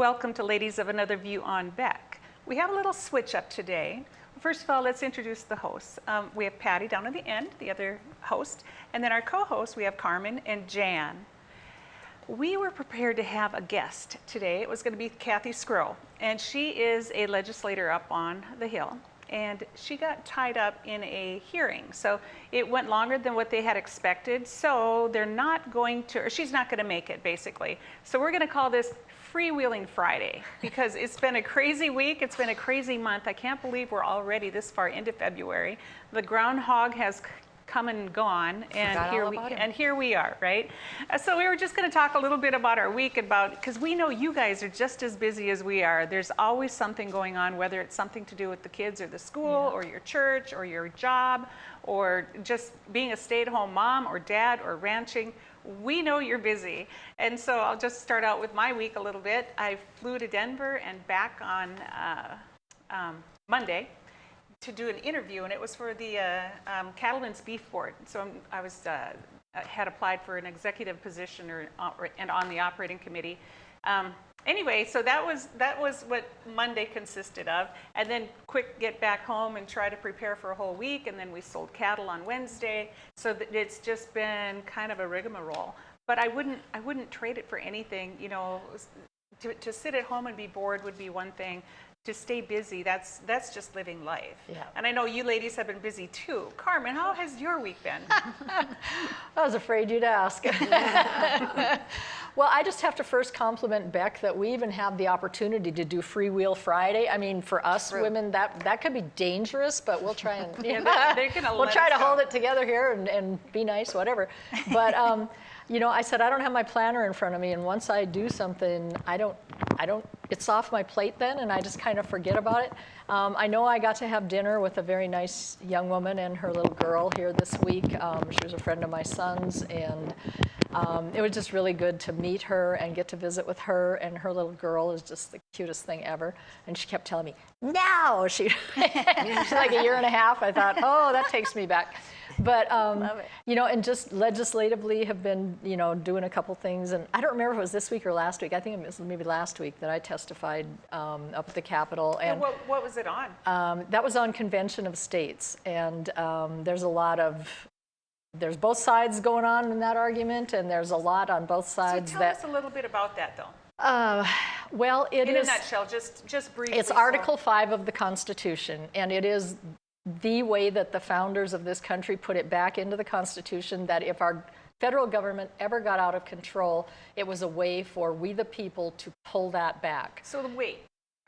welcome to Ladies of Another View on Beck. We have a little switch up today. First of all, let's introduce the hosts. We have Patty down at the end, the other host, and then our co-hosts, we have Carmen and Jan. We were prepared to have a guest today. It was going to be Kathy Skrow, and she is a legislator up on the Hill. And she got tied up in a hearing. So it went longer than what they had expected. So they're not going to, or she's not going to make it, basically. So we're going to call this Freewheeling Friday, because it's been a crazy week. It's been a crazy month. I can't believe we're already this far into February. The groundhog has come and gone, and here we are, right? So we were just going to talk a little bit about our week, because we know you guys are just as busy as we are. There's always something going on, whether it's something to do with the kids or the school or your church or your job or just being a stay-at-home mom or dad or ranching. We know you're busy. And so I'll just start out with my week a little bit. I flew to Denver and back on Monday to do an interview, and it was for the Cattlemen's Beef Board. So I was had applied for an executive position and on the operating committee. Anyway, so that was what Monday consisted of, and then quick get back home and try to prepare for a whole week, and then we sold cattle on Wednesday. So it's just been kind of a rigmarole. But I wouldn't trade it for anything. You know, to sit at home and be bored would be one thing. To stay busy, that's just living life. And I know you ladies have been busy too. Carmen, how has your week been? I was afraid you'd ask. Well, I just have to first compliment Beck that we even have the opportunity to do Freewheel Friday. I mean, for us women, that could be dangerous, but we'll try and we'll try to hold it together here and be nice, whatever. But you know, I said I don't have my planner in front of me, and once I do something, I don't. It's off my plate then, and I just kind of forget about it. I know I got to have dinner with a very nice young woman and her little girl here this week. She was a friend of my son's, and it was just really good to meet her and get to visit with her. And her little girl is just the cutest thing ever. And she kept telling me, "No!" She's like a year and a half. I thought, oh, that takes me back. But, you know, and just legislatively have been, you know, doing a couple things. And I don't remember if it was this week or last week. I think it was maybe last week that I testified up at the Capitol. And what was it on? That was on Convention of States. And there's both sides going on in that argument, and there's a lot on both sides. So tell us a little bit about that, though. Well, it is... In a nutshell, just briefly. It's Article 5 of the Constitution, and it is the way that the founders of this country put it back into the Constitution, that if our federal government ever got out of control, it was a way for we the people to pull that back. So wait,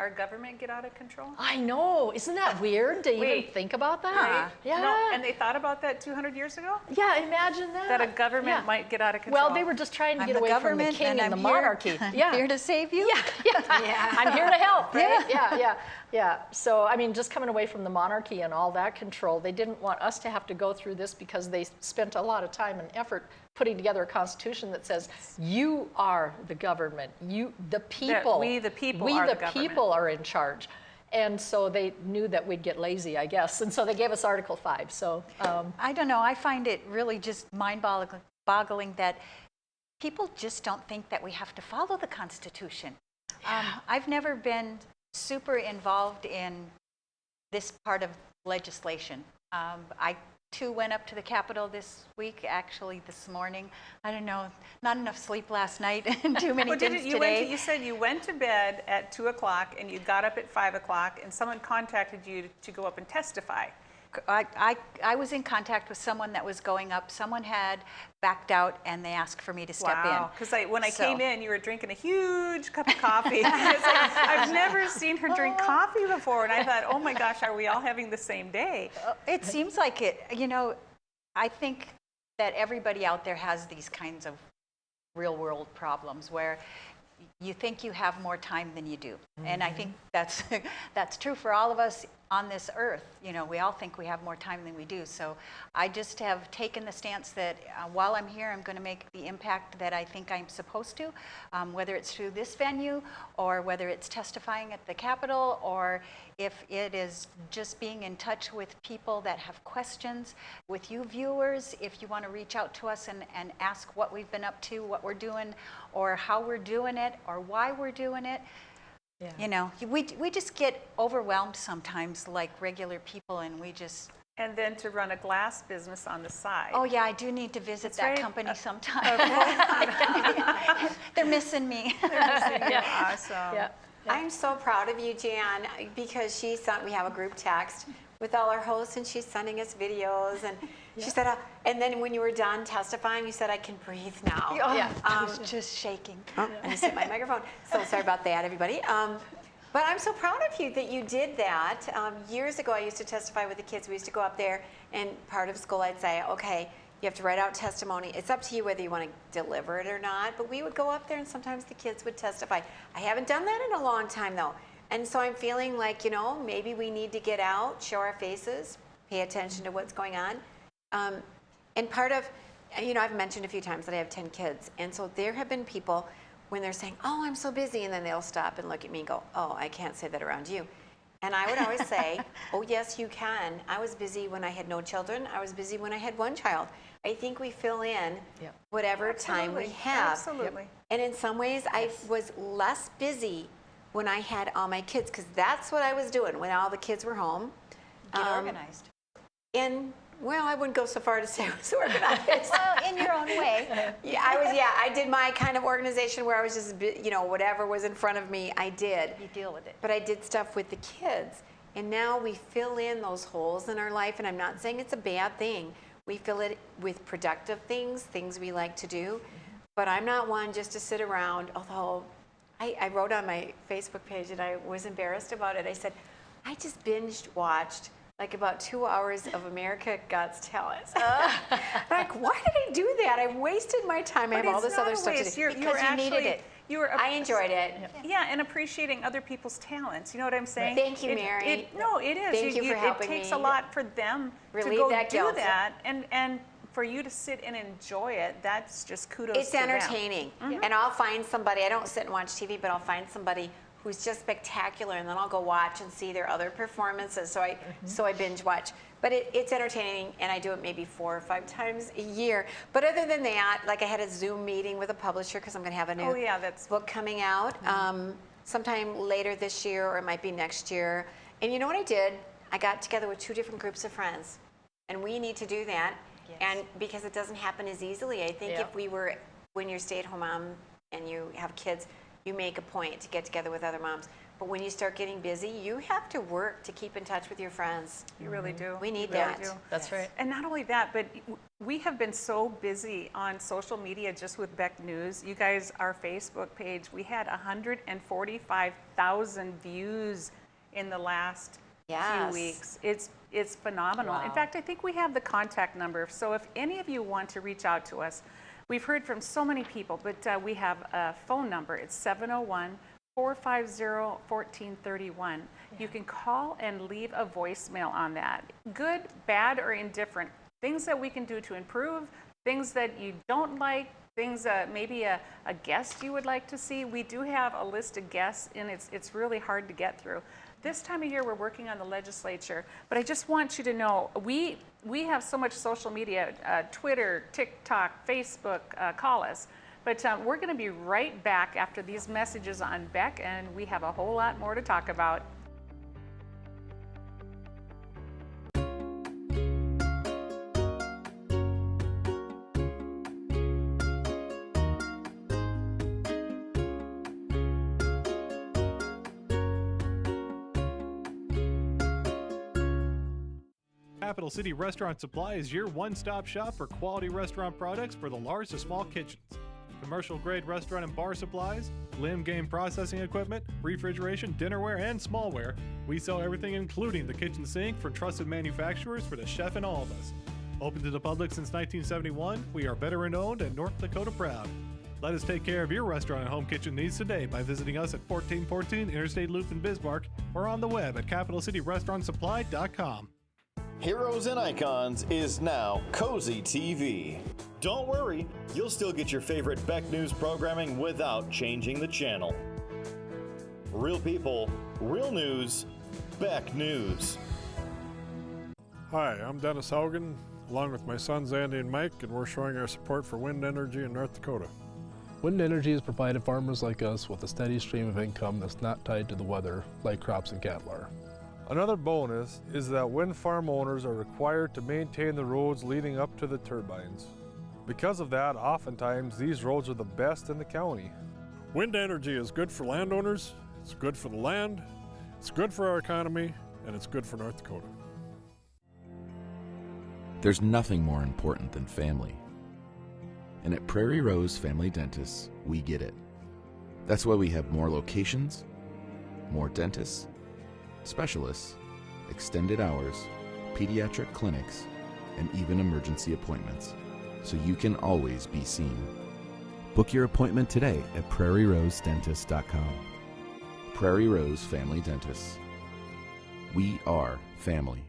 our government get out of control? I know, isn't that weird to even think about that? Right? Yeah. No, and they thought about that 200 years ago? Yeah, imagine that. That a government might get out of control. Well, they were just trying to get away from the king and the monarchy. I'm here to save you. Yeah. I'm here to help, right? Yeah. So, I mean, just coming away from the monarchy and all that control, they didn't want us to have to go through this because they spent a lot of time and effort putting together a constitution that says, you are the government, the people. We the people are in charge. And so they knew that we'd get lazy, I guess. And so they gave us Article 5. So I don't know, I find it really just mind-boggling that people just don't think that we have to follow the Constitution. I've never been super involved in this part of legislation. I too went up to the Capitol this week, actually this morning. I don't know, not enough sleep last night and too many things today. You said you went to bed at 2 o'clock and you got up at 5 o'clock and someone contacted you to go up and testify. I was in contact with someone that was going up. Someone had backed out, and they asked for me to step in. Because when I came in, you were drinking a huge cup of coffee. It's like, I've never seen her drink coffee before, and I thought, oh my gosh, are we all having the same day? It seems like it. You know, I think that everybody out there has these kinds of real-world problems where you think you have more time than you do. And I think that's true for all of us on this earth. You know, we all think we have more time than we do. So I just have taken the stance that while I'm here, I'm going to make the impact that I think I'm supposed to, whether it's through this venue or whether it's testifying at the Capitol, or if it is just being in touch with people that have questions, with you viewers, if you want to reach out to us and ask what we've been up to, what we're doing, or how we're doing it, or why we're doing it. Yeah. You know, we just get overwhelmed sometimes like regular people, and we just... And then to run a glass business on the side. Oh yeah, I do need to visit That's that right. company sometime. They're missing me. Awesome. Yeah. I'm so proud of you, Jan, because we have a group text with all our hosts, and she's sending us videos, and she said, and then when you were done testifying, you said, I can breathe now. Oh, Yeah. I was just shaking. Oh, I just hit my microphone. So sorry about that, everybody. But I'm so proud of you that you did that. Years ago, I used to testify with the kids. We used to go up there, and part of school, I'd say, okay, you have to write out testimony. It's up to you whether you want to deliver it or not. But we would go up there, and sometimes the kids would testify. I haven't done that in a long time, though. And so I'm feeling like, you know, maybe we need to get out, show our faces, pay attention to what's going on. And part of, you know, I've mentioned a few times that I have 10 kids. And so there have been people when they're saying, oh, I'm so busy, and then they'll stop and look at me and go, oh, I can't say that around you. And I would always say, oh, yes, you can. I was busy when I had no children. I was busy when I had one child. I think we fill in whatever time we have. Absolutely. And in some ways, I was less busy when I had all my kids, because that's what I was doing when all the kids were home. Get organized. And, well, I wouldn't go so far to say I was organized. Well, in your own way. I did my kind of organization where I was just, you know, whatever was in front of me, I did. You deal with it. But I did stuff with the kids. And now we fill in those holes in our life, and I'm not saying it's a bad thing. We fill it with productive things we like to do. But I'm not one just to sit around, although I wrote on my Facebook page, and I was embarrassed about it. I said, I just watched like about 2 hours of America Got Talent. Like, why did I do that? I wasted my time. I have all this other stuff to do. Because you needed it. I enjoyed it. Yeah, and appreciating other people's talents. You know what I'm saying? Thank you, Mary. No, it is. Thank you for helping It takes me a lot for them relieve to go that do guilt. that, and for you to sit and enjoy it. That's just kudos. It's to them. entertaining. And I'll find somebody, I don't sit and watch TV, but I'll find somebody who's just spectacular, and then I'll go watch and see their other performances. So I binge watch. But it's entertaining, and I do it maybe 4 or 5 times a year. But other than that, like I had a Zoom meeting with a publisher because I'm going to have a new book coming out sometime later this year, or it might be next year. And you know what I did? I got together with 2 different groups of friends, and we need to do that. Yes. And because it doesn't happen as easily, I think if we were, when you're a stay-at-home mom and you have kids, you make a point to get together with other moms. But when you start getting busy, you have to work to keep in touch with your friends. You really do. We need You really that. do. That's right. And not only that, but we have been so busy on social media just with Beck News. You guys, our Facebook page, we had 145,000 views in the last few weeks. It's phenomenal. Wow. In fact, I think we have the contact number. So if any of you want to reach out to us, we've heard from so many people, but we have a phone number. It's 701-450-1431. You can call and leave a voicemail on that. Good, bad, or indifferent. Things that we can do to improve, things that you don't like, things maybe a guest you would like to see. We do have a list of guests, and it's really hard to get through. This time of year, we're working on the legislature, but I just want you to know, we have so much social media, Twitter, TikTok, Facebook, call us. But we're going to be right back after these messages on Beck, and we have a whole lot more to talk about. Capital City Restaurant Supply is your one-stop shop for quality restaurant products for the large to small kitchens. Commercial-grade restaurant and bar supplies, limb game processing equipment, refrigeration, dinnerware, and smallware. We sell everything including the kitchen sink from trusted manufacturers for the chef and all of us. Open to the public since 1971, we are veteran-owned and North Dakota proud. Let us take care of your restaurant and home kitchen needs today by visiting us at 1414 Interstate Loop in Bismarck or on the web at capitalcityrestaurantsupply.com. Heroes and Icons is now Cozy TV. Don't worry, you'll still get your favorite Beck News programming without changing the channel. Real people, real news, Beck News. Hi, I'm Dennis Haugen, along with my sons Andy and Mike, and we're showing our support for wind energy in North Dakota. Wind energy has provided farmers like us with a steady stream of income that's not tied to the weather like crops and cattle are. Another bonus is that wind farm owners are required to maintain the roads leading up to the turbines. Because of that, oftentimes these roads are the best in the county. Wind energy is good for landowners, it's good for the land, it's good for our economy, and it's good for North Dakota. There's nothing more important than family. And at Prairie Rose Family Dentists, we get it. That's why we have more locations, more dentists, specialists, extended hours, pediatric clinics, and even emergency appointments, so you can always be seen. Book your appointment today at prairierosedentist.com. Prairie Rose Family Dentists. We are family.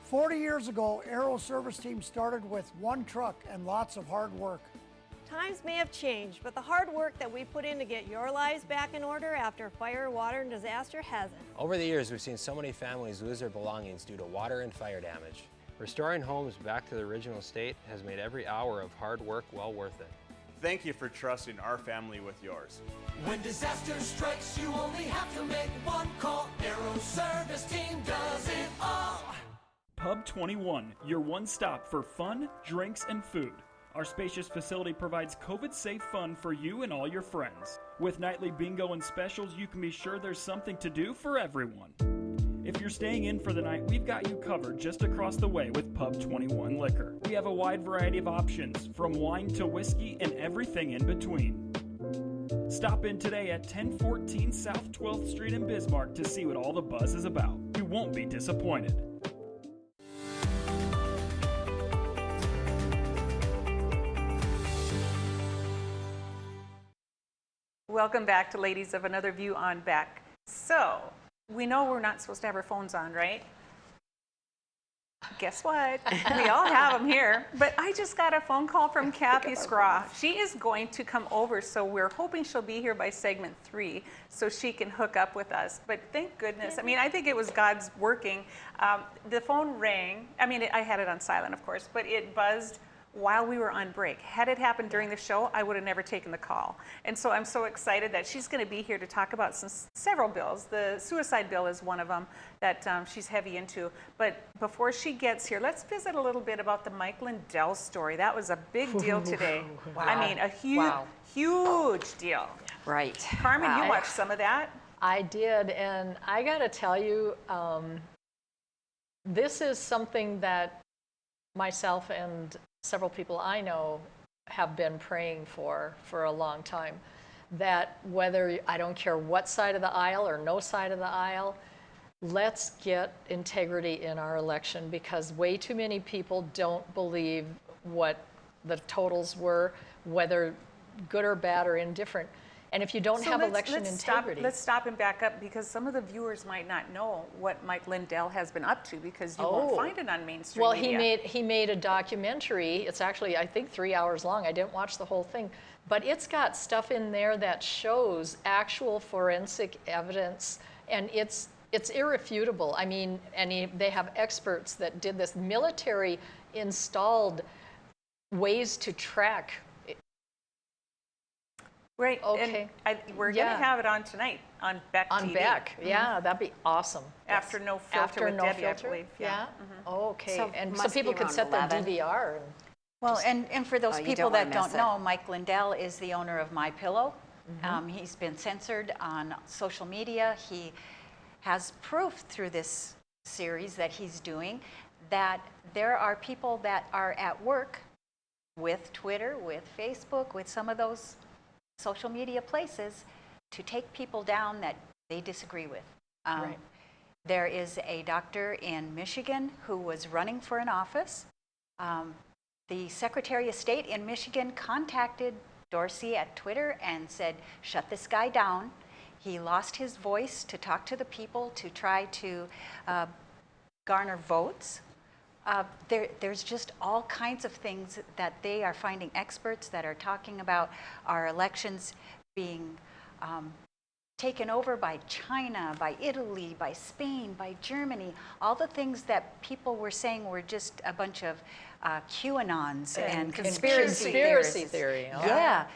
40 years ago, Aero Service Team started with one truck and lots of hard work. Times may have changed, but the hard work that we put in to get your lives back in order after a fire, water, and disaster hasn't. Over the years, we've seen so many families lose their belongings due to water and fire damage. Restoring homes back to the original state has made every hour of hard work well worth it. Thank you for trusting our family with yours. When disaster strikes, you only have to make one call. Aero Service Team does it all. Pub 21, your one stop for fun, drinks, and food. Our spacious facility provides COVID-safe fun for you and all your friends. With nightly bingo and specials, you can be sure there's something to do for everyone. If you're staying in for the night, we've got you covered just across the way with Pub 21 Liquor. We have a wide variety of options, from wine to whiskey and everything in between. Stop in today at 1014 South 12th Street in Bismarck to see what all the buzz is about. You won't be disappointed. Welcome back to Ladies of Another View on Beck. So, we know we're not supposed to have our phones on, right? Guess what? We all have them here. But I just got a phone call from Kathy Scraw. She is going to come over, so we're hoping she'll be here by segment 3 so she can hook up with us. But thank goodness. I mean, I think it was God's working. The phone rang. I mean, I had it on silent, of course, but it buzzed while we were on break. Had it happened during the show, I would have never taken the call. And so I'm so excited that she's going to be here to talk about several bills. The suicide bill is one of them that she's heavy into. But before she gets here, let's visit a little bit about the Mike Lindell story. That was a big deal today. Wow. I mean, a huge deal. Right. Carmen, you watched some of that. I did, and I got to tell you, this is something that myself and several people I know have been praying for a long time, that whether, I don't care what side of the aisle or no side of the aisle, let's get integrity in our election, because way too many people don't believe what the totals were, whether good or bad or indifferent. And if you don't have election integrity. Let's stop and back up, because some of the viewers might not know what Mike Lindell has been up to, because you won't find it on mainstream media. Well, he made a documentary. It's actually, I think, 3 hours long. I didn't watch the whole thing. But it's got stuff in there that shows actual forensic evidence, and it's irrefutable. I mean, and they have experts that did this. Military installed ways to track. Right. Okay. And we're going to have it on tonight on Beck TV. On Beck, yeah, that'd be awesome. After No Filter with Debbie, I believe. Yeah. Okay. So and so people could set their DVR. Well, and for those people that don't know, Mike Lindell is the owner of MyPillow. He's been censored on social media. He has proof through this series that he's doing that there are people that are at work with Twitter, with Facebook, with some of those social media places to take people down that they disagree with. Right. There is a doctor in Michigan who was running for an office. The Secretary of State in Michigan contacted Dorsey at Twitter and said, shut this guy down. He lost his voice to talk to the people, to try to garner votes. There's just all kinds of things that they are finding experts that are talking about our elections being taken over by China, by Italy, by Spain, by Germany, all the things that people were saying were just a bunch of QAnons and conspiracy theory. Yeah,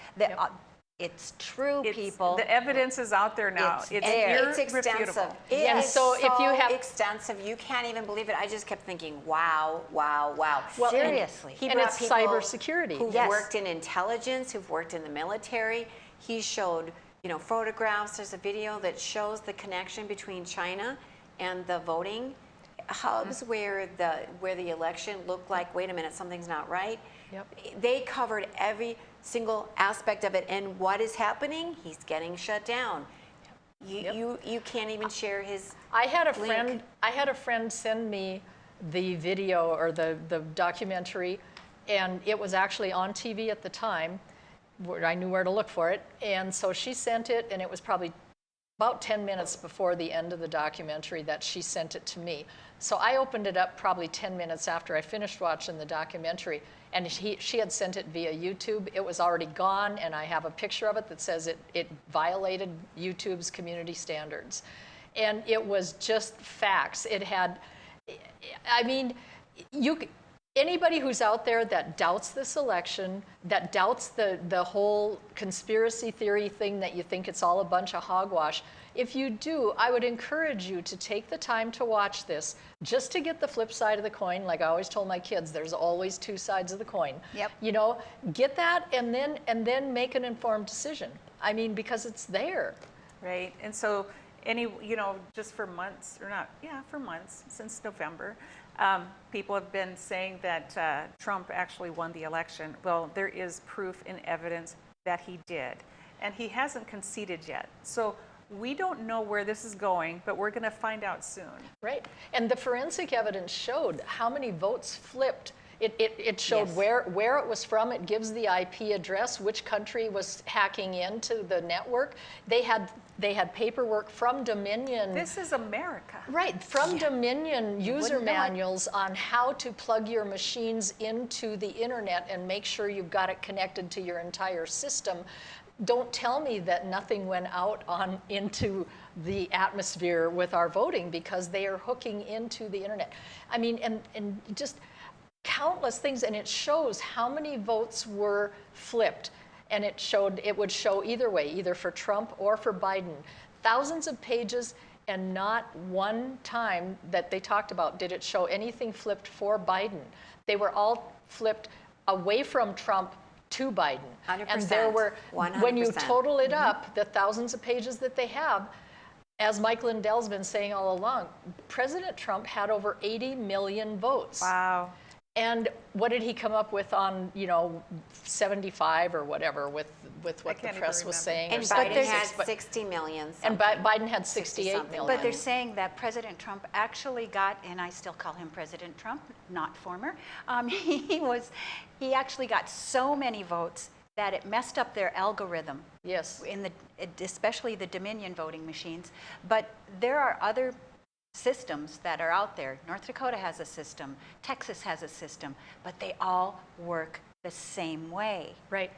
it's true, people. The evidence is out there now. It's extensive. And so if you have extensive, you can't even believe it. I just kept thinking, wow, wow, wow. Well, seriously. He and brought it's people cybersecurity. who've worked in intelligence, who've worked in the military. He showed, photographs. There's a video that shows the connection between China and the voting hubs where the election looked like, wait a minute, something's not right. Yep. They covered every single aspect of it, and what is happening? He's getting shut down. You can't even share his I had a link. friend send me the video or the documentary, and it was actually on TV at the time where I knew where to look for it. And so she sent it, and it was probably about 10 minutes before the end of the documentary that she sent it to me. So I opened it up probably 10 minutes after I finished watching the documentary, and she had sent it via YouTube. It was already gone, and I have a picture of it that says it violated YouTube's community standards. And it was just facts. It had, anybody who's out there that doubts this election, that doubts the whole conspiracy theory thing, that you think it's all a bunch of hogwash, if you do, I would encourage you to take the time to watch this just to get the flip side of the coin. Like I always told my kids, there's always two sides of the coin. Yep. Get that and then make an informed decision. Because it's there. Right. And so just for months, for months, since November, people have been saying that Trump actually won the election. Well, there is proof and evidence that he did. And he hasn't conceded yet. So we don't know where this is going, but we're going to find out soon. Right. And the forensic evidence showed how many votes flipped. It showed where it was from. It gives the IP address, which country was hacking into the network. They had paperwork from Dominion. This is America. Right, from Dominion user manuals on how to plug your machines into the internet and make sure you've got it connected to your entire system. Don't tell me that nothing went out into the atmosphere with our voting, because they are hooking into the internet. And just countless things, and it shows how many votes were flipped. And it would show either way, either for Trump or for Biden. Thousands of pages, and not one time that they talked about did it show anything flipped for Biden. They were all flipped away from Trump to Biden. 100%. And there were, 100%. when you total it up, the thousands of pages that they have, as Mike Lindell's been saying all along, President Trump had over 80 million votes. Wow. And what did he come up with on, 75 or whatever with what the press was saying? And Biden had 60 million. And Biden had 68 million. But they're saying that President Trump actually got, and I still call him President Trump, not former, he actually got so many votes that it messed up their algorithm. Yes. Especially the Dominion voting machines. But there are other systems that are out there. North Dakota has a system, Texas has a system, but they all work the same way. Right.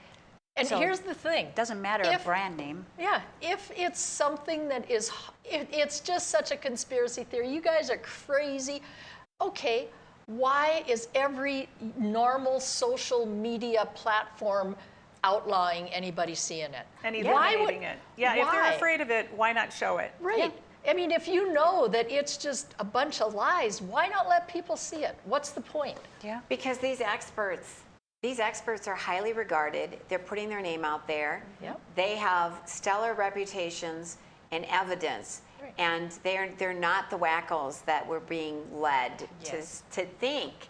And so here's the thing. Doesn't matter a brand name. Yeah, if it's something that is, it's just such a conspiracy theory, you guys are crazy. Okay, why is every normal social media platform outlawing anybody seeing it? And eliminating it. Yeah, if they're afraid of it, why not show it? Right. Yeah. If you know that it's just a bunch of lies, why not let people see it? What's the point? Yeah. Because these experts are highly regarded. They're putting their name out there. Yep. They have stellar reputations and evidence. Right. And they're not the wackos that were being led to think,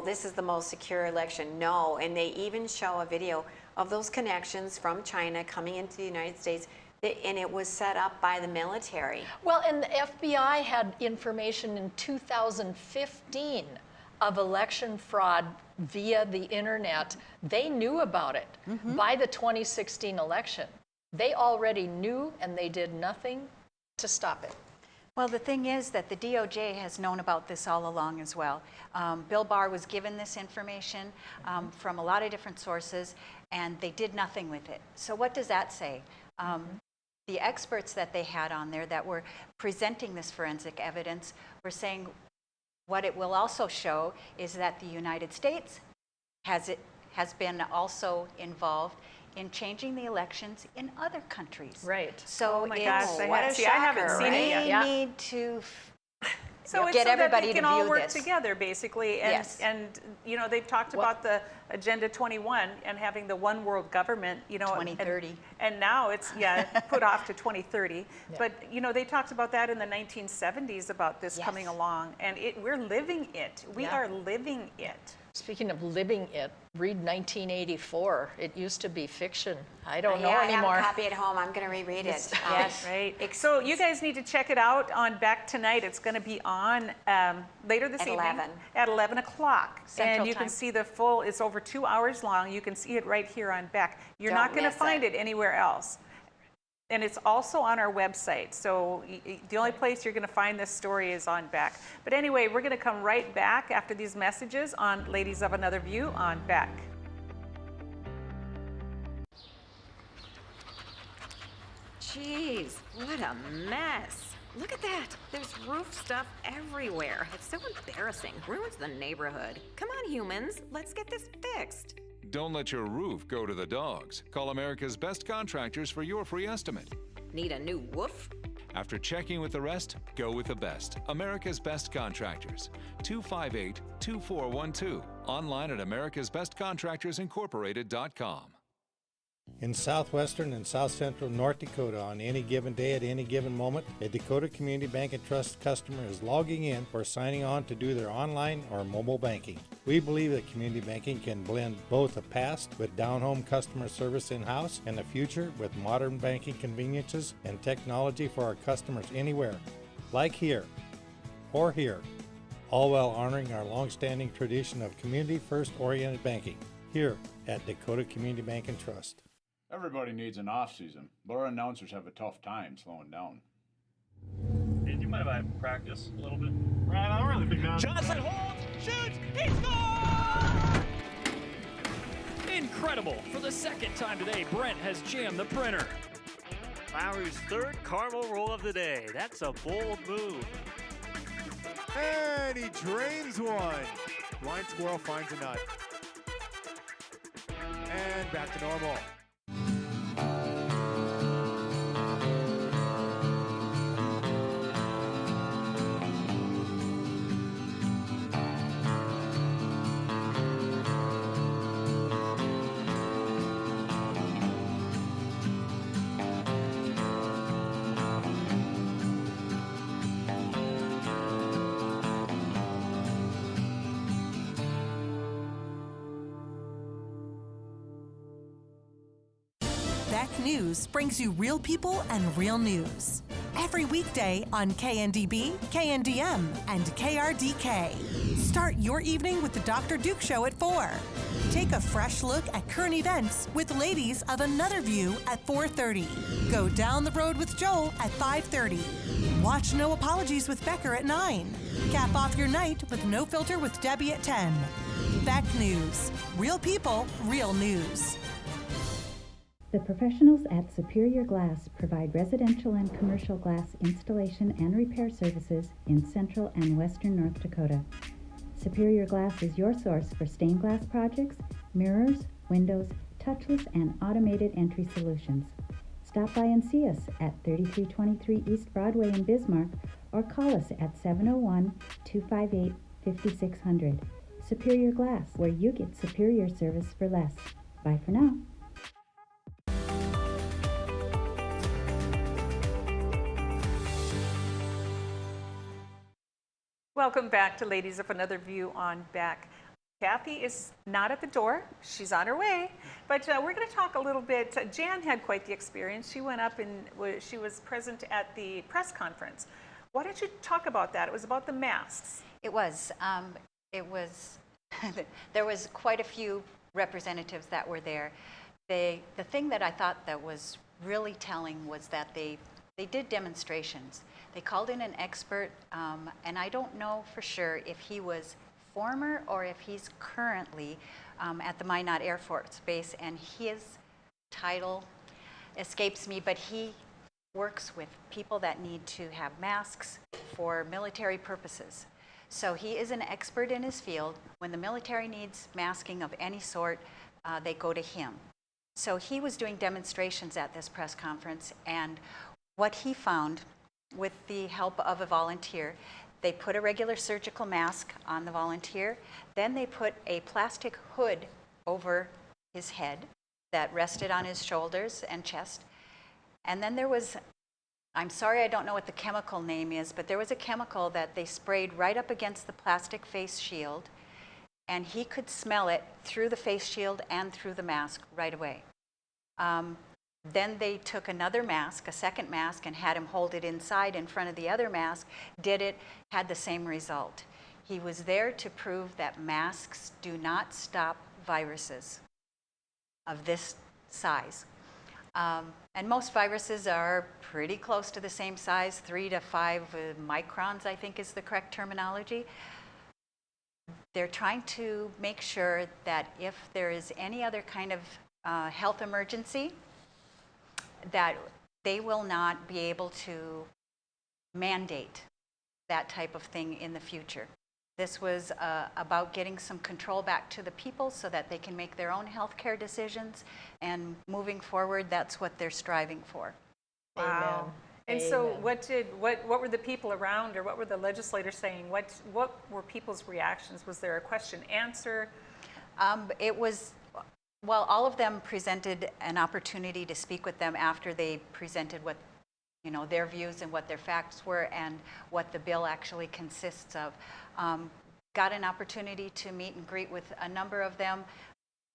this is the most secure election. No, and they even show a video of those connections from China coming into the United States. And it was set up by the military. Well, and the FBI had information in 2015 of election fraud via the internet, they knew about it by the 2016 election. They already knew, and they did nothing to stop it. Well, the thing is that the DOJ has known about this all along as well. Bill Barr was given this information from a lot of different sources, and they did nothing with it. So what does that say? The experts that they had on there that were presenting this forensic evidence were saying what it will also show is that the United States has been also involved in changing the elections in other countries. Right. So Oh my gosh, I haven't seen it yet. they need to So it's get so everybody that they to can all view work this. together, basically. And, Yes. and you know, they've talked about the Agenda 21 and having the one world government, you know. 2030. And now it's, put off to 2030. But, you know, they talked about that in the 1970s about this coming along. And we're living it. We are living it. Speaking of living it, read 1984. It used to be fiction. I don't know I anymore. have a copy at home. I'm going to reread it. Yes, right. So you guys need to check it out on Beck tonight. It's going to be on later this evening. 11. At 11 o'clock. Central And you time. can see the full, it's over 2 hours long. You can see it right here on Beck. You're not Don't going to miss find it. it anywhere else. And it's also on our website. So the only place you're going to find this story is on Beck. But anyway, we're going to come right back after these messages on Ladies of Another View on Beck. Jeez, what a mess. Look at that. There's roof stuff everywhere. It's so embarrassing. Ruins the neighborhood. Come on, humans. Let's get this fixed. Don't let your roof go to the dogs. Call America's Best Contractors for your free estimate. Need a new woof? After checking with the rest, go with the best. America's Best Contractors. 258-2412. Online at americasbestcontractorsincorporated.com. In southwestern and south central North Dakota, on any given day at any given moment, a Dakota Community Bank and Trust customer is logging in or signing on to do their online or mobile banking. We believe that community banking can blend both the past with down-home customer service in-house and the future with modern banking conveniences and technology for our customers anywhere, like here or here, all while honoring our long-standing tradition of community-first oriented banking here at Dakota Community Bank and Trust. Everybody needs an off season, but our announcers have a tough time slowing down. Hey, do you mind if I practice a little bit? Right, I'm really big man. Johnson holds, shoots, he scores! Incredible! For the second time today, Brent has jammed the printer. Lowry's third caramel roll of the day. That's a bold move. And he drains one. Blind squirrel finds a nut. And back to normal. Beck News brings you real people and real news. Every weekday on KNDB, KNDM, and KRDK. Start your evening with the Dr. Duke Show at 4. Take a fresh look at current events with Ladies of Another View at 4:30. Go down the road with Joel at 5:30. Watch No Apologies with Becker at 9. Cap off your night with No Filter with Debbie at 10. Beck News. Real people, real news. The professionals at Superior Glass provide residential and commercial glass installation and repair services in central and western North Dakota. Superior Glass is your source for stained glass projects, mirrors, windows, touchless and automated entry solutions. Stop by and see us at 3323 East Broadway in Bismarck or call us at 701-258-5600. Superior Glass, where you get superior service for less. Bye for now. Welcome back to Ladies of Another View on Beck. Kathy is not at the door. She's on her way. But we're going to talk a little bit. Jan had quite the experience. She went up and she was present at the press conference. Why don't you talk about that? It was about the masks. It was. it was, there was quite a few representatives that were there. The thing that I thought that was really telling was that they did demonstrations. They called in an expert, and I don't know for sure if he was former or if he's currently at the Minot Air Force Base, and his title escapes me, but he works with people that need to have masks for military purposes. So he is an expert in his field. When the military needs masking of any sort, they go to him. So he was doing demonstrations at this press conference, and what he found, with the help of a volunteer, they put a regular surgical mask on the volunteer, then they put a plastic hood over his head that rested on his shoulders and chest. And then there was, I'm sorry I don't know what the chemical name is, but there was a chemical that they sprayed right up against the plastic face shield, and he could smell it through the face shield and through the mask right away. Then they took another mask, a second mask, and had him hold it inside in front of the other mask, did it, had the same result. He was there to prove that masks do not stop viruses of this size. And most viruses are pretty close to the same size, 3 to 5 microns, I think is the correct terminology. They're trying to make sure that if there is any other kind of health emergency, that they will not be able to mandate that type of thing in the future. This was about getting some control back to the people so that they can make their own healthcare decisions, and moving forward, that's what they're striving for. Wow. And so what were the people around, or what were the legislators saying? What were people's reactions? Was there a question answer? It was, well, all of them presented an opportunity to speak with them after they presented what, their views and what their facts were and what the bill actually consists of. Got an opportunity to meet and greet with a number of them.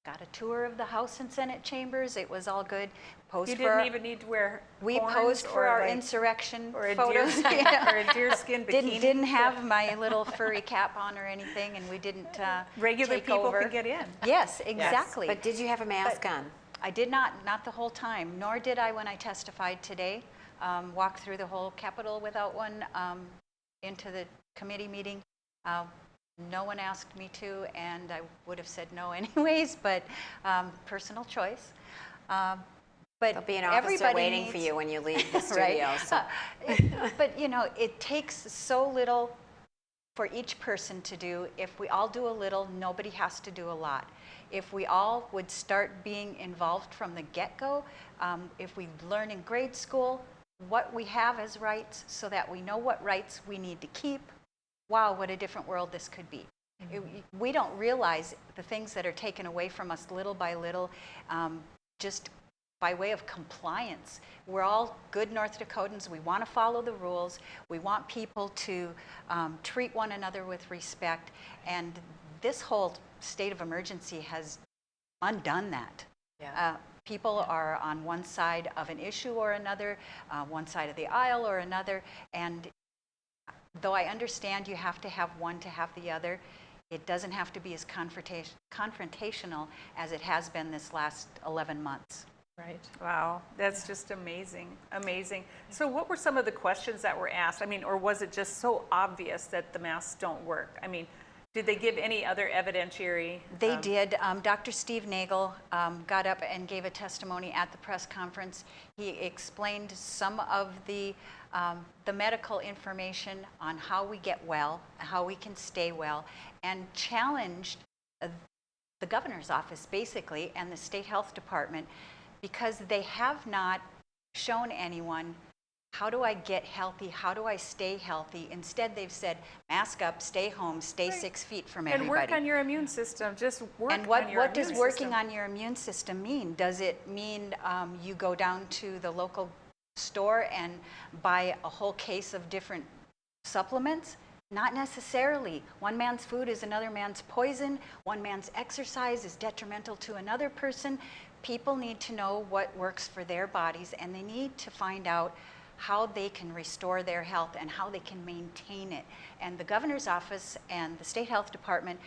Got a tour of the House and Senate chambers. It was all good. You didn't even need to wear We horns posed for or our like, insurrection or a photos. or a deerskin bikini. Didn't have my little furry cap on or anything, and we didn't Regular take people over. could get in. Yes, exactly. But did you have a mask But on? I did not the whole time, nor did I when I testified today. Walked through the whole Capitol without one, into the committee meeting. No one asked me to, and I would have said no anyways, but personal choice. But there'll be an officer waiting for you when you leave the studio. Right? So. But it takes so little for each person to do. If we all do a little, nobody has to do a lot. If we all would start being involved from the get-go, if we learn in grade school what we have as rights so that we know what rights we need to keep, wow, what a different world this could be. We don't realize the things that are taken away from us little by little, just by way of compliance. We're all good North Dakotans. We want to follow the rules. We want people to treat one another with respect. And this whole state of emergency has undone that. Yeah. People are on one side of an issue or another, one side of the aisle or another, and though I understand you have to have one to have the other, it doesn't have to be as confrontational as it has been this last 11 months. Right. Wow, that's just amazing, amazing. So what were some of the questions that were asked? I mean, or was it just so obvious that the masks don't work? I mean, did they give any other evidentiary? They did. Dr. Steve Nagel got up and gave a testimony at the press conference. He explained some of the medical information on how we get well, how we can stay well, and challenged the governor's office basically and the state health department, because they have not shown anyone, how do I get healthy? How do I stay healthy? Instead, they've said, mask up, stay home, stay 6 feet from everybody. And work on your immune system. Just work on your immune system. And what does working on your immune system mean? Does it mean you go down to the local store and buy a whole case of different supplements? Not necessarily. One man's food is another man's poison. One man's exercise is detrimental to another person. People need to know what works for their bodies, and they need to find out how they can restore their health and how they can maintain it. And the governor's office and the state health department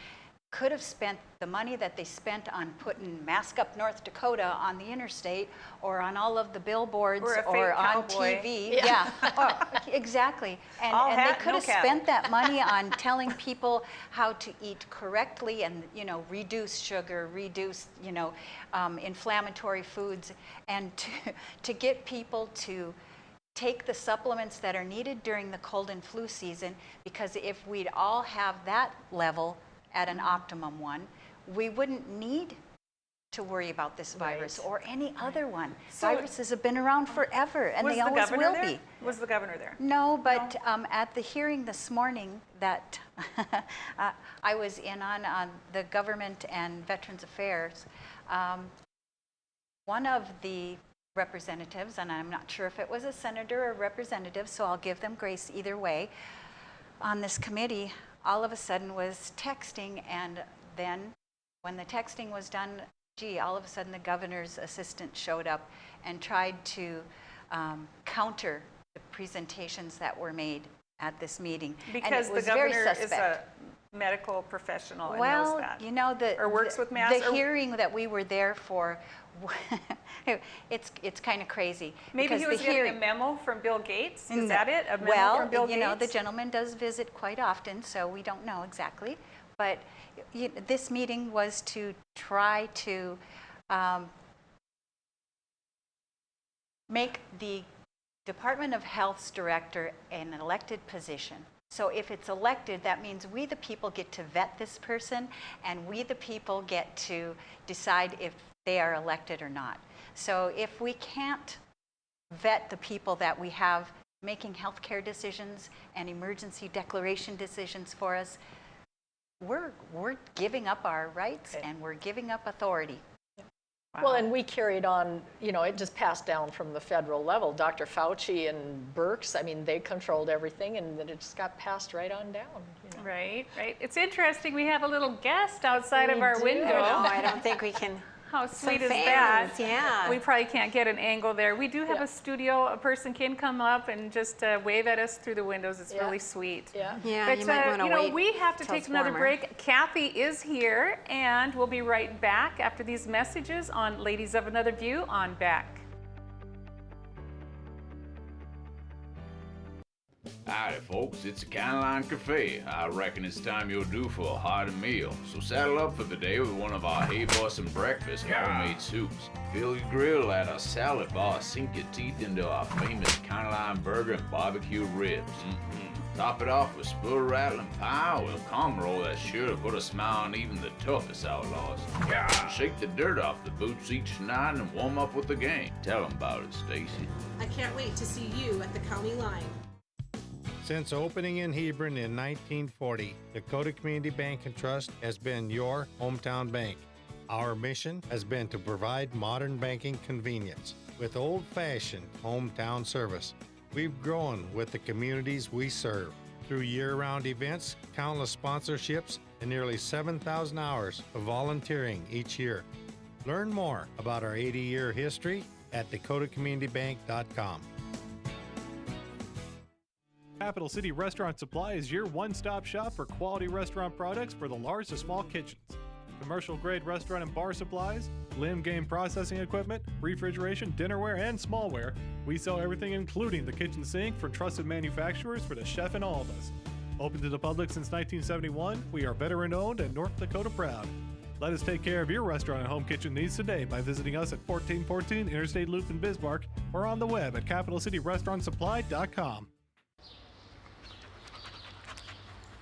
could have spent the money that they spent on putting Mask Up North Dakota on the interstate or on all of the billboards Or a or fake on cowboy. TV. Yeah, exactly. All And hat, they could no have cattle. spent that money on telling people how to eat correctly and, reduce sugar, reduce, inflammatory foods, and to get people to take the supplements that are needed during the cold and flu season, because if we'd all have that level at an optimum one, we wouldn't need to worry about this virus or any other one. So- Viruses have been around forever, and Was they the always governor will there? be. Was the governor there? No, but at the hearing this morning that I was in on the Government and Veterans Affairs, one of the representatives, and I'm not sure if it was a senator or representative, so I'll give them grace either way, on this committee, all of a sudden was texting, and then when the texting was done, all of a sudden the governor's assistant showed up and tried to counter the presentations that were made at this meeting. And it Because the was very governor is suspect. a medical professional and Well, knows that. you know, Or works with masks, the or- hearing that we were there for, it's kind of crazy. Maybe because he the was getting hearing- a memo from Bill Gates? Is No. that it? A memo Well, from Bill you know, the Gates? gentleman does visit quite often, so we don't know exactly. But this meeting was to try to make the Department of Health's director an elected position. So if it's elected, that means we the people get to vet this person, and we the people get to decide if they are elected or not. So if we can't vet the people that we have making healthcare decisions and emergency declaration decisions for us, we're giving up our rights and we're giving up authority. Well, and we carried on, it just passed down from the federal level. Dr. Fauci and Birx, I mean, they controlled everything, and then it just got passed right on down. Right. It's interesting. We have a little guest outside of We our do. window. No, I don't think we can. How Some sweet is fans, that? yeah. We probably can't get an angle there. We do have a studio. A person can come up and just wave at us through the windows. It's really sweet. Yeah. Yeah, But, you might want to wait we have to till take it's another warmer. break. Kathy is here, and we'll be right back after these messages on Ladies of Another View on Beck. Howdy, folks. It's a Caroline Cafe. I reckon it's time you're due for a hearty meal. So saddle up for the day with one of our Hey Boston breakfast homemade soups. Fill your grill at our salad bar. Sink your teeth into our famous Caroline burger and barbecue ribs. Top it off with spur rattling pie with a cum roll that's sure to put a smile on even the toughest outlaws. Shake the dirt off the boots each night and warm up with the gang. Tell 'em about it, Stacy. I can't wait to see you at the county line. Since opening in Hebron in 1940, Dakota Community Bank and Trust has been your hometown bank. Our mission has been to provide modern banking convenience with old-fashioned hometown service. We've grown with the communities we serve through year-round events, countless sponsorships, and nearly 7,000 hours of volunteering each year. Learn more about our 80-year history at dakotacommunitybank.com. Capital City Restaurant Supply is your one-stop shop for quality restaurant products for the large to small kitchens. Commercial-grade restaurant and bar supplies, limb game processing equipment, refrigeration, dinnerware, and smallware. We sell everything including the kitchen sink from trusted manufacturers for the chef and all of us. Open to the public since 1971, we are veteran-owned and North Dakota proud. Let us take care of your restaurant and home kitchen needs today by visiting us at 1414 Interstate Loop in Bismarck or on the web at capitalcityrestaurantsupply.com.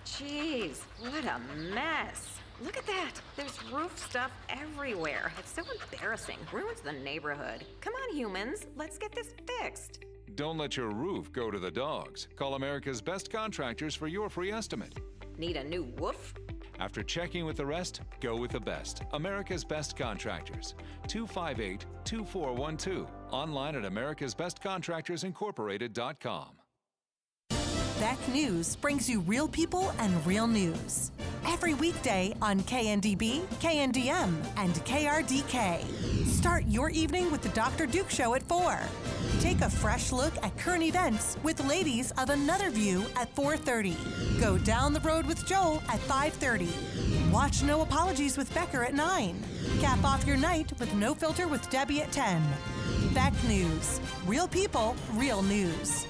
Jeez, what a mess. Look at that. There's roof stuff everywhere. It's so embarrassing. Ruins the neighborhood. Come on, humans. Let's get this fixed. Don't let your roof go to the dogs. Call America's Best Contractors for your free estimate. Need a new woof? After checking with the rest, go with the best. America's Best Contractors. 258-2412. Online at americasbestcontractorsincorporated.com. Beck News brings you real people and real news. Every weekday on KNDB, KNDM, and KRDK. Start your evening with the Dr. Duke Show at 4. Take a fresh look at current events with Ladies of Another View at 4:30. Go down the road with Joel at 5:30. Watch No Apologies with Becker at 9. Cap off your night with No Filter with Debbie at 10. Beck News. Real people, real news.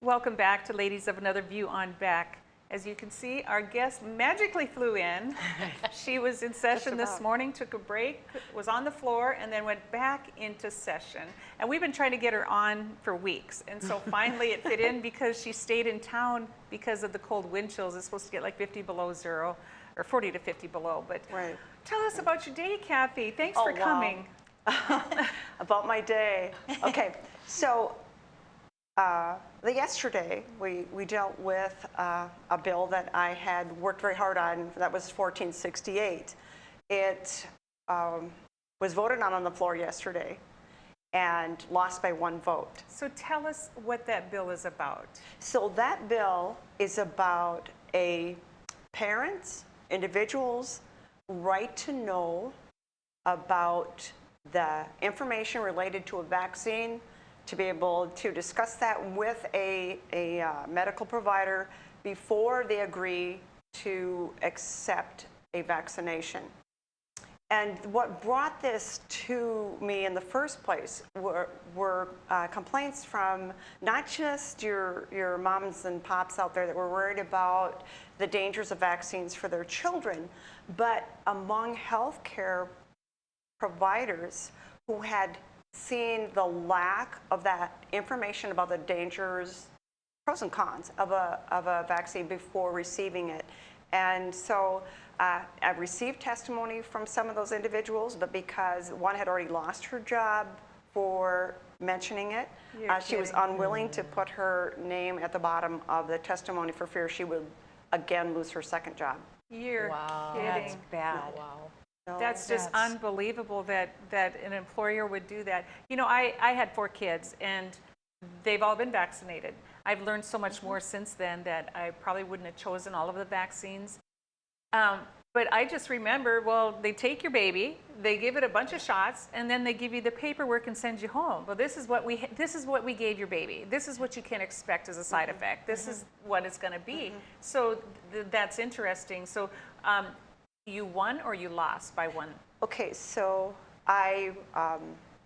Welcome back to Ladies of Another View on Beck. As you can see, our guest magically flew in. She was in session this morning, took a break, was on the floor, and then went back into session. And we've been trying to get her on for weeks. And so finally it fit in because she stayed in town because of the cold wind chills. It's supposed to get like 50 below zero, or 40 to 50 below. But tell us about your day, Kathy. Thanks for coming. About my day. Okay, so yesterday we dealt with a bill that I had worked very hard on. That was 1468. It was voted on the floor yesterday and lost by 1 vote. So tell us what that bill is about. So that bill is about a parents, individuals' right to know about the information related to a vaccine, to be able to discuss that with a medical provider before they agree to accept a vaccination. And what brought this to me in the first place were complaints from not just your moms and pops out there that were worried about the dangers of vaccines for their children, but among healthcare providers who had seen the lack of that information about the dangers, pros and cons of a vaccine before receiving it. And so I've received testimony from some of those individuals, but because one had already lost her job for mentioning it, she was unwilling to put her name at the bottom of the testimony for fear she would again lose her second job. You're kidding. That's bad. Wow. That's just unbelievable that an employer would do that. You know, I had 4 kids and they've all been vaccinated. I've learned so much more since then that I probably wouldn't have chosen all of the vaccines. But I just remember, well, they take your baby, they give it a bunch of shots, and then they give you the paperwork and send you home. Well, this is what we gave your baby. This is what you can expect as a side effect. This is what it's going to be. So that's interesting. So you won or you lost by 1? Okay, so I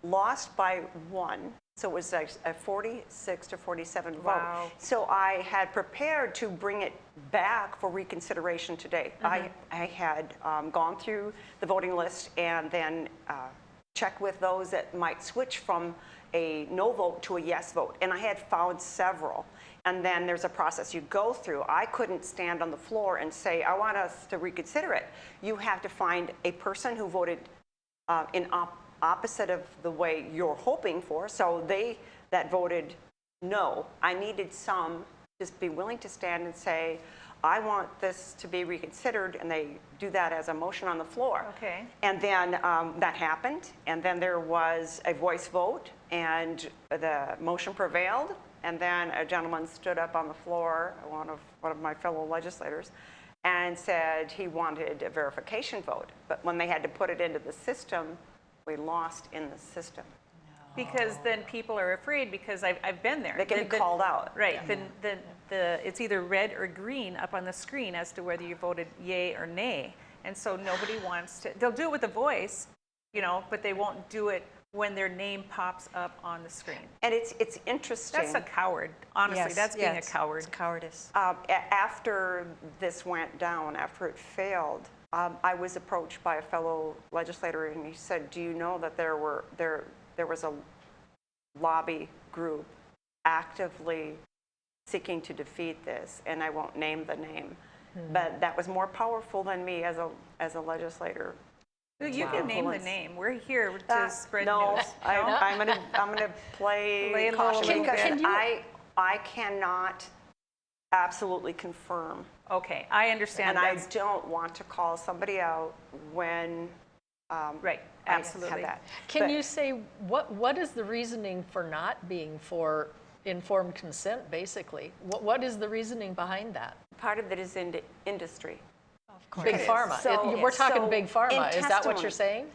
lost by 1. So it was a 46 to 47 vote. Wow. So I had prepared to bring it back for reconsideration today. I had gone through the voting list and then checked with those that might switch from a no vote to a yes vote. And I had found several. And then there's a process you go through. I couldn't stand on the floor and say, I want us to reconsider it. You have to find a person who voted in opposite of the way you're hoping for. So they that voted no, I needed some just be willing to stand and say, I want this to be reconsidered, and they do that as a motion on the floor. Okay. And then that happened, and then there was a voice vote, and the motion prevailed, and then a gentleman stood up on the floor, one of my fellow legislators, and said he wanted a verification vote. But when they had to put it into the system, we lost in the system. Because then people are afraid, because I've been there. They can be called out. Right. It's either red or green up on the screen as to whether you voted yay or nay. And so nobody wants to, they'll do it with a voice, you know, but they won't do it when their name pops up on the screen. And it's interesting. That's a coward. Honestly, that's being a coward. It's cowardice. After this went down, after it failed, I was approached by a fellow legislator, and he said, do you know that there was lobby group actively seeking to defeat this, and I won't name the name, but that was more powerful than me as a legislator. You can name the name. We're here to spread no, news. I'm gonna play Lay low a caution little because bit. I cannot absolutely confirm. Okay, I understand. And I don't want to call somebody out when right, absolutely. I have that. Can you say what is the reasoning for not being for informed consent, basically? What is the reasoning behind that? Part of it is in industry. Of course. Big pharma. We're talking big pharma. Is that what you're saying?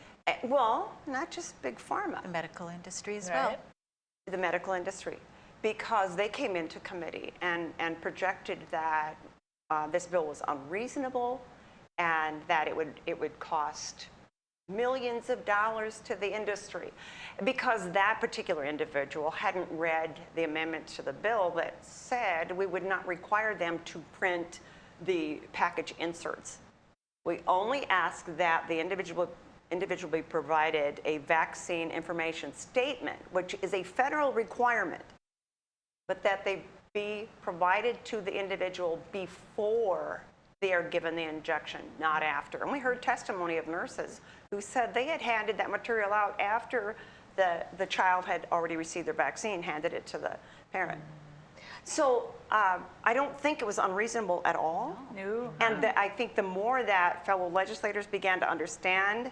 Well, not just big pharma. The medical industry as well. The medical industry. Because they came into committee and projected that this bill was unreasonable and that it would cost millions of dollars to the industry, because that particular individual hadn't read the amendment to the bill that said we would not require them to print the package inserts. We only ask that the individual be provided a vaccine information statement, which is a federal requirement, but that they be provided to the individual before they are given the injection, not after. And we heard testimony of nurses who said they had handed that material out after the child had already received their vaccine, handed it to the parent. So I don't think it was unreasonable at all. No. And I think the more that fellow legislators began to understand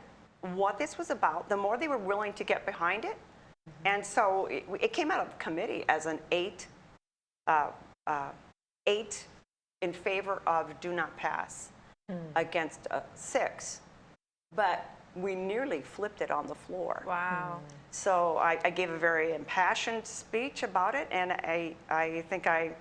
what this was about, the more they were willing to get behind it. And so it came out of committee as an 8 in favor of do not pass against 6. But we nearly flipped it on the floor. Wow. So I gave a very impassioned speech about it, and I think I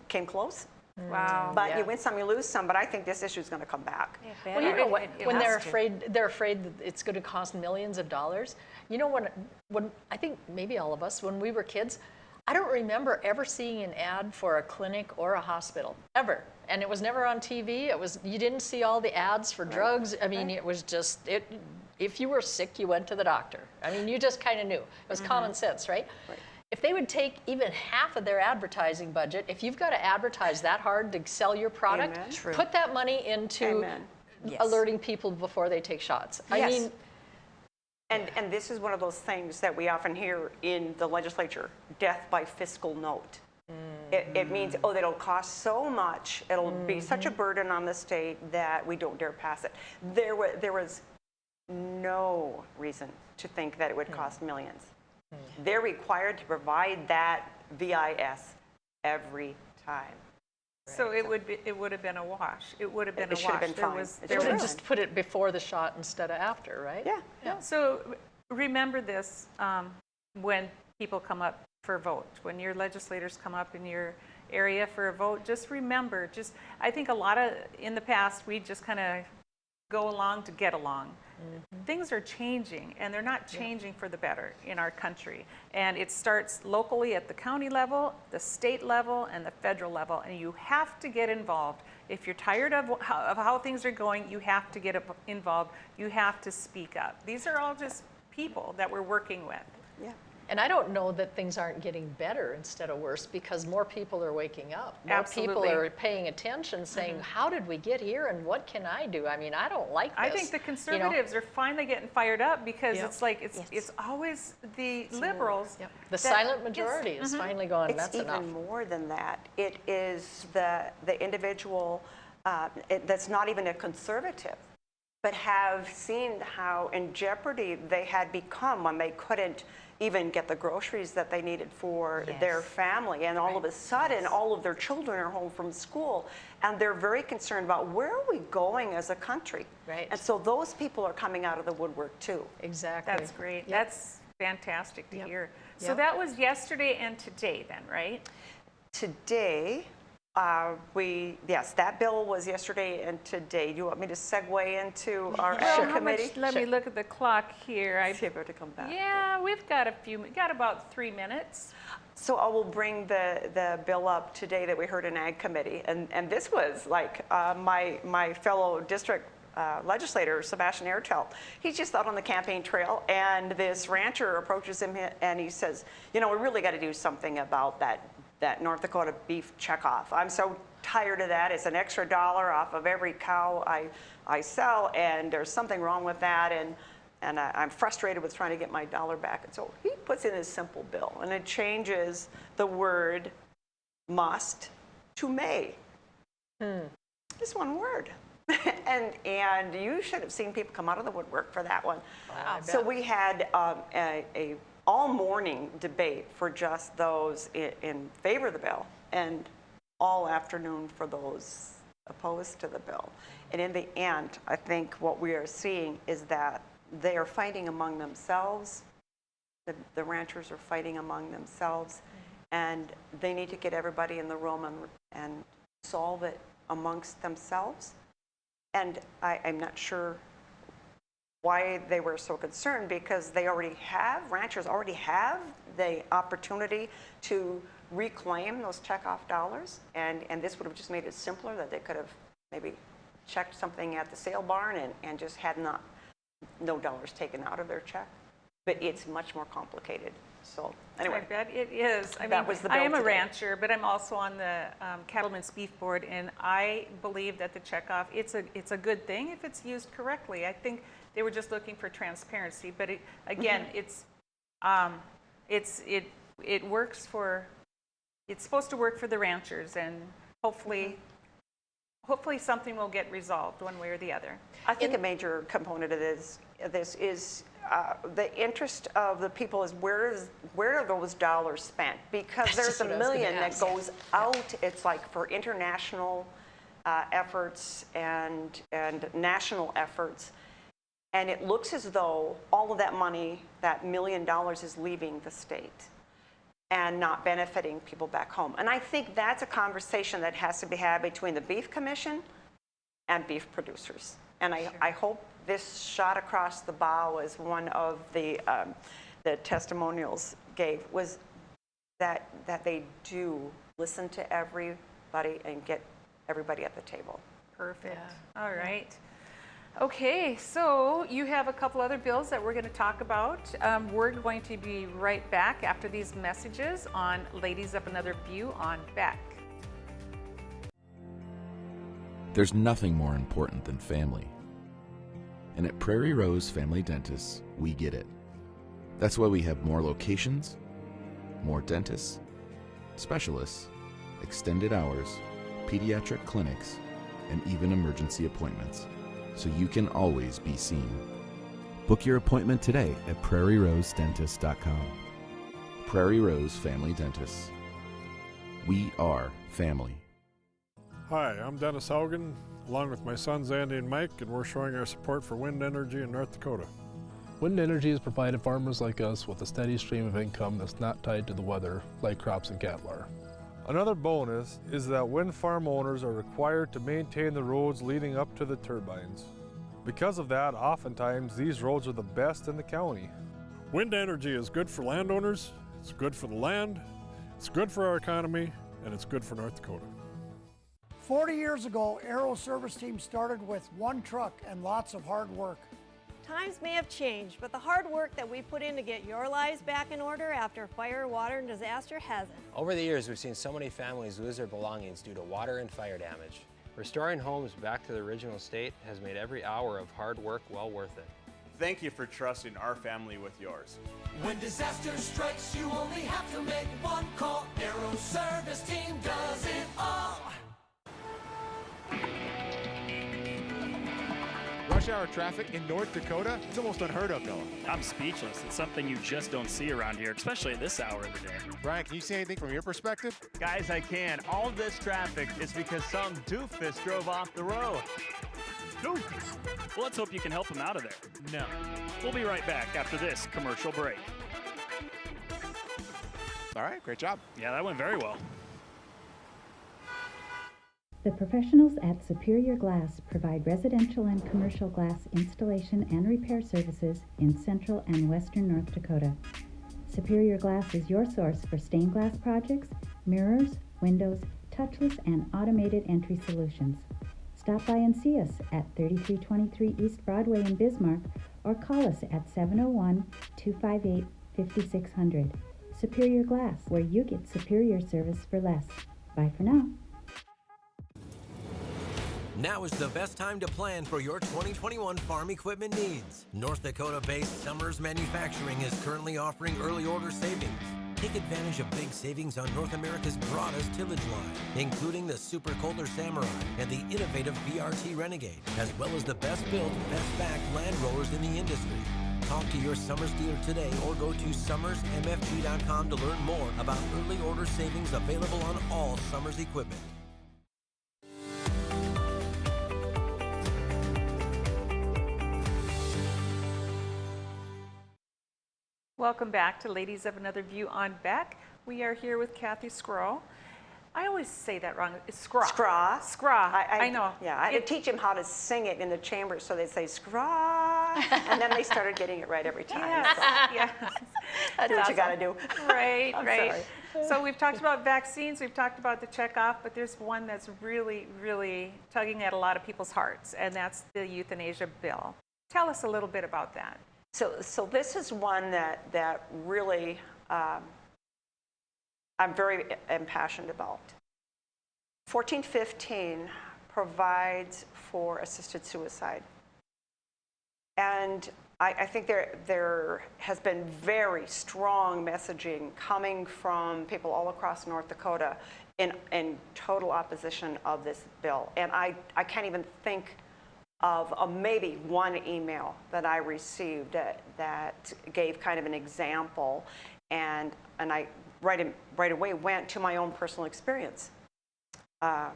came close. Wow. But you win some, you lose some, but I think this issue is going to come back. Well, you know what, when they're afraid that it's going to cost millions of dollars. You know, when I think maybe all of us, when we were kids, I don't remember ever seeing an ad for a clinic or a hospital, ever. And it was never on TV. You didn't see all the ads for drugs. I mean, it was just, if you were sick, you went to the doctor. I mean, you just kind of knew. It was common sense, right? If they would take even half of their advertising budget, if you've got to advertise that hard to sell your product, put that money into alerting people before they take shots. I mean, and this is one of those things that we often hear in the legislature, death by fiscal note. It means, oh, that'll cost so much, it'll be such a burden on the state that we don't dare pass it. There was no reason to think that it would cost millions. They're required to provide that VIS every time. So it would have been a wash. It would have been a wash. Should have been fine. They would have just put it before the shot instead of after, right? Yeah. So remember this when people come up for a vote, when your legislators come up in your area for a vote, just remember, I think in the past, we just kind of go along to get along. Things are changing, and they're not changing for the better in our country. And it starts locally at the county level, the state level, and the federal level. And you have to get involved. If you're tired of how things are going, you have to get involved. You have to speak up. These are all just people that we're working with. Yeah. And I don't know that things aren't getting better instead of worse, because more people are waking up. More Absolutely. people are paying attention, saying, how did we get here and what can I do? I mean, I don't like this. I think the conservatives are finally getting fired up, because it's like it's always the liberals. The silent majority is finally going, that's enough. It's even more than that. It is the individual that's not even a conservative, but have seen how in jeopardy they had become when they couldn't even get the groceries that they needed for their family. And all of a sudden, all of their children are home from school. And they're very concerned about where are we going as a country? Right. And so those people are coming out of the woodwork too. Exactly. That's great. That's fantastic to hear. So that was yesterday and today then, right? Today, that bill was yesterday and today. Do you want me to segue into our committee? Let me look at the clock here. See if we're to come back. Yeah, we've got about 3 minutes. So I will bring the bill up today that we heard in Ag Committee. And this was like my fellow district legislator, Sebastian Ertel. He's just out on the campaign trail, and this rancher approaches him and he says, you know, we really got to do something about that North Dakota beef checkoff. I'm so tired of that. It's an extra $1 off of every cow I sell, and there's something wrong with that, and I'm frustrated with trying to get my $1 back. And so he puts in his simple bill, and it changes the word must to may. Just one word. and you should have seen people come out of the woodwork for that one. Wow, So we had a all morning debate for just those in favor of the bill, and all afternoon for those opposed to the bill. And in the end, I think what we are seeing is that they are fighting among themselves. The ranchers are fighting among themselves, and they need to get everybody in the room and solve it amongst themselves. And I'm not sure why they were so concerned, because ranchers already have the opportunity to reclaim those checkoff dollars, and this would have just made it simpler, that they could have maybe checked something at the sale barn and just had no dollars taken out of their check. But it's much more complicated. So anyway, I bet it is. I that mean, was the I bill am a today. rancher, but I'm also on the Cattlemen's Beef Board, and I believe that the checkoff, it's a good thing if it's used correctly. I think they were just looking for transparency, but again, it works for. It's supposed to work for the ranchers, and hopefully something will get resolved one way or the other. I think a major component of this is the interest of the people is where are those dollars spent? Because there's $1 million that goes out. It's like for international efforts and national efforts. And it looks as though all of that money, that $1 million, is leaving the state and not benefiting people back home. And I think that's a conversation that has to be had between the Beef Commission and beef producers. And I hope this shot across the bow, as one of the testimonials gave, was that they do listen to everybody and get everybody at the table. Perfect. All right. Okay, so you have a couple other bills that we're going to talk about. We're going to be right back after these messages on Ladies of Another View on Beck. There's nothing more important than family. And at Prairie Rose Family Dentists, we get it. That's why we have more locations, more dentists, specialists, extended hours, pediatric clinics, and even emergency appointments, so you can always be seen. Book your appointment today at prairierosedentist.com. Prairie Rose Family Dentists. We are family. Hi, I'm Dennis Haugen, along with my sons Andy and Mike, and we're showing our support for wind energy in North Dakota. Wind energy has provided farmers like us with a steady stream of income that's not tied to the weather like crops and cattle are. Another bonus is that wind farm owners are required to maintain the roads leading up to the turbines. Because of that, oftentimes these roads are the best in the county. Wind energy is good for landowners, it's good for the land, it's good for our economy, and it's good for North Dakota. 40 years ago, Aero Service Team started with one truck and lots of hard work. Times may have changed, but the hard work that we put in to get your lives back in order after fire, water, and disaster hasn't. Over the years, we've seen so many families lose their belongings due to water and fire damage. Restoring homes back to the original state has made every hour of hard work well worth it. Thank you for trusting our family with yours. When disaster strikes, you only have to make one call. Aero Service Team does it all. Rush hour traffic in North Dakota, it's almost unheard of, Noah. I'm speechless. It's something you just don't see around here, especially at this hour of the day. Brian, can you say anything from your perspective? Guys, I can. All this traffic is because some doofus drove off the road. Doofus? Well, let's hope you can help him out of there. No. We'll be right back after this commercial break. All right, great job. Yeah, that went very well. The professionals at Superior Glass provide residential and commercial glass installation and repair services in central and western North Dakota. Superior Glass is your source for stained glass projects, mirrors, windows, touchless, and automated entry solutions. Stop by and see us at 3323 East Broadway in Bismarck or call us at 701-258-5600. Superior Glass, where you get superior service for less. Bye for now. Now is the best time to plan for your 2021 farm equipment needs. North Dakota-based Summers Manufacturing is currently offering early order savings. Take advantage of big savings on North America's broadest tillage line, including the Super Kohler Samurai and the innovative VRT Renegade, as well as the best built, best backed land rollers in the industry. Talk to your Summers dealer today or go to summersmfg.com to learn more about early order savings available on all Summers equipment. Welcome back to Ladies of Another View on Beck. We are here with Kathy Scraw. I always say that wrong. It's Scraw. Scraw. Scraw. I know. Yeah, I had to teach him how to sing it in the chamber, so they'd say Scraw, and then they started getting it right every time. Yes, yes. That's what you got to do. Right, I'm right. sorry. So we've talked about vaccines, we've talked about the checkoff, but there's one that's really, really tugging at a lot of people's hearts, and that's the euthanasia bill. Tell us a little bit about that. So this is one that really I'm very impassioned about. 1415 provides for assisted suicide. And I think there has been very strong messaging coming from people all across North Dakota in total opposition of this bill. And I can't even think of maybe one email that I received that gave kind of an example, and I right away went to my own personal experience. I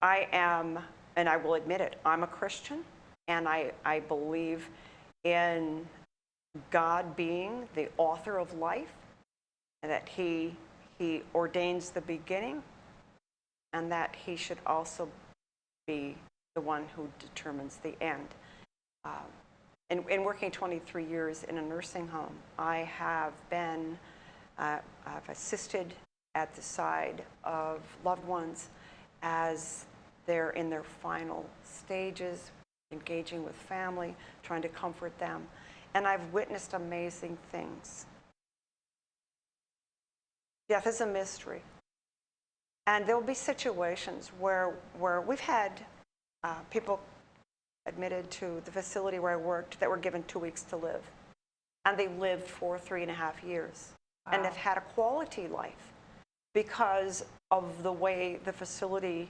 am, and I will admit it, I'm a Christian, and I believe in God being the author of life, and that He ordains the beginning, and that He should also be the one who determines the end. In working 23 years in a nursing home, I have been, I've assisted at the side of loved ones as they're in their final stages, engaging with family, trying to comfort them. And I've witnessed amazing things. Death is a mystery. And there will be situations where we've had people admitted to the facility where I worked that were given 2 weeks to live. And they lived for 3.5 years. Wow. And have had a quality life because of the way the facility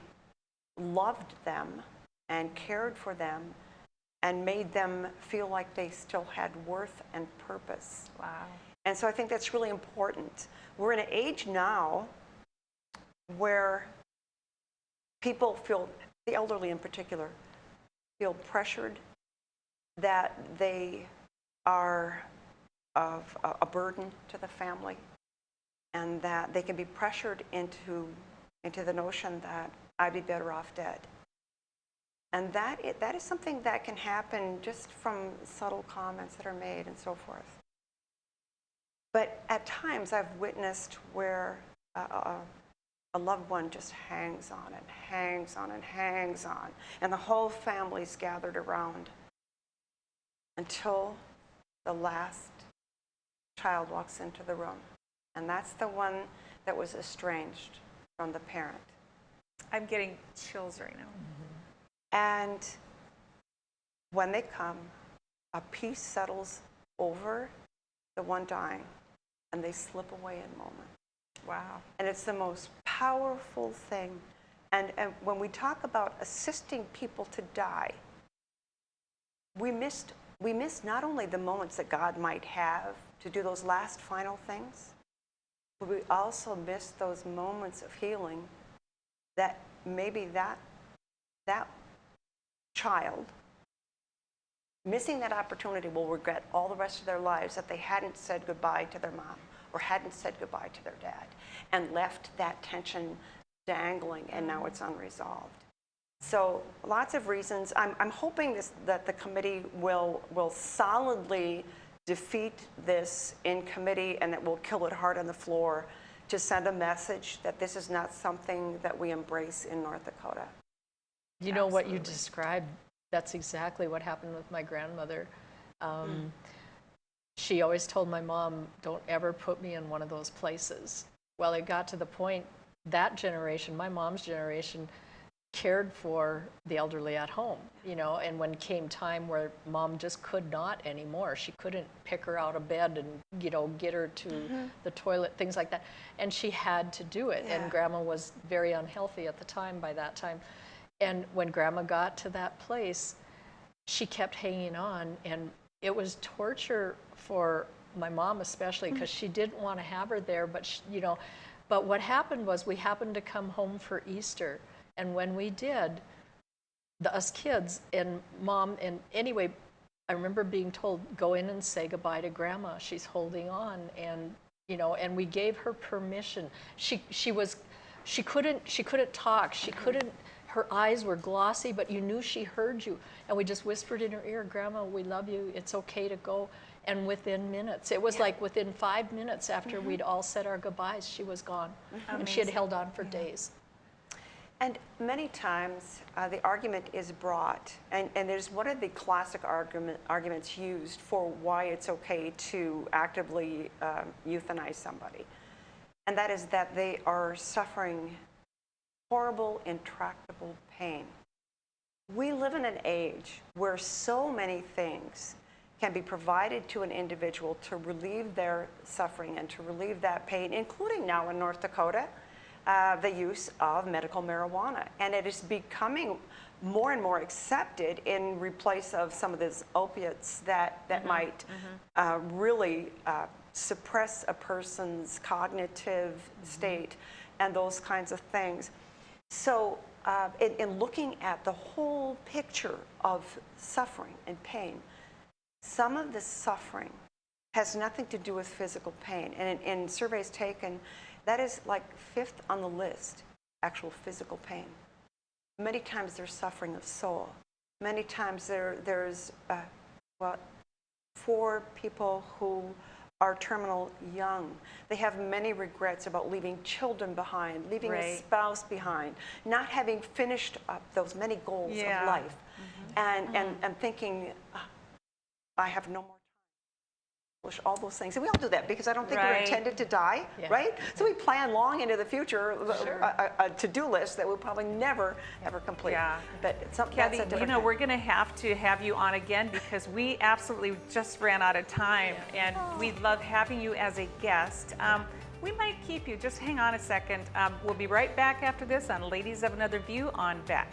loved them and cared for them and made them feel like they still had worth and purpose. Wow. And so I think that's really important. We're in an age now where people feel, the elderly in particular, feel pressured that they are of a burden to the family, and that they can be pressured into the notion that I'd be better off dead. And that is something that can happen just from subtle comments that are made and so forth. But at times I've witnessed where a loved one just hangs on and hangs on and hangs on, and the whole family's gathered around until the last child walks into the room. And that's the one that was estranged from the parent. I'm getting chills right now. And when they come, a peace settles over the one dying, and they slip away in a moment. Wow. And it's the most powerful thing. And when we talk about assisting people to die, we miss not only the moments that God might have to do those last final things, but we also miss those moments of healing that maybe that child, missing that opportunity, will regret all the rest of their lives that they hadn't said goodbye to their mom or hadn't said goodbye to their dad and left that tension dangling, and now it's unresolved. So lots of reasons. I'm hoping that the committee will solidly defeat this in committee, and that we'll kill it hard on the floor to send a message that this is not something that we embrace in North Dakota. You know what you described, that's exactly what happened with my grandmother. She always told my mom, don't ever put me in one of those places. Well, it got to the point, that generation, my mom's generation, cared for the elderly at home, you know, and when came time where mom just could not anymore, she couldn't pick her out of bed and, you know, get her to the toilet, things like that. And she had to do it. And grandma was very unhealthy at the time by that time. And when grandma got to that place, she kept hanging on, and it was torture for my mom especially, because she didn't want to have her there, but she, you know, but what happened was we happened to come home for Easter, and when we did, us kids and mom, and anyway, I remember being told, go in and say goodbye to grandma, she's holding on, and you know, and we gave her permission. She couldn't talk, she couldn't, her eyes were glossy, but you knew she heard you. And we just whispered in her ear, Grandma, we love you, it's okay to go. And within minutes, it was like within 5 minutes after we'd all said our goodbyes, she was gone. And she had held on for days. And many times the argument is brought, and there's one of the classic arguments used for why it's okay to actively euthanize somebody. And that is that they are suffering horrible, intractable pain. We live in an age where so many things can be provided to an individual to relieve their suffering and to relieve that pain, including now in North Dakota, the use of medical marijuana. And it is becoming more and more accepted in replace of some of these opiates that might really suppress a person's cognitive state and those kinds of things. So in looking at the whole picture of suffering and pain, some of the suffering has nothing to do with physical pain. And in surveys taken, that is like 5th on the list, actual physical pain. Many times there's suffering of soul. Many times there's, for people who are terminal young, they have many regrets about leaving children behind, leaving a spouse behind, not having finished up those many goals of life, and thinking, I have no more time. All those things. And we all do that because I don't think we're intended to die, right? So we plan long into the future, a to-do list that we'll probably never, ever complete. But it's something Kathy, that's a you know, we're going to have you on again because we absolutely just ran out of time, and we love having you as a guest. We might keep you. Just hang on a second. We'll be right back after this on Ladies of Another View on Beck.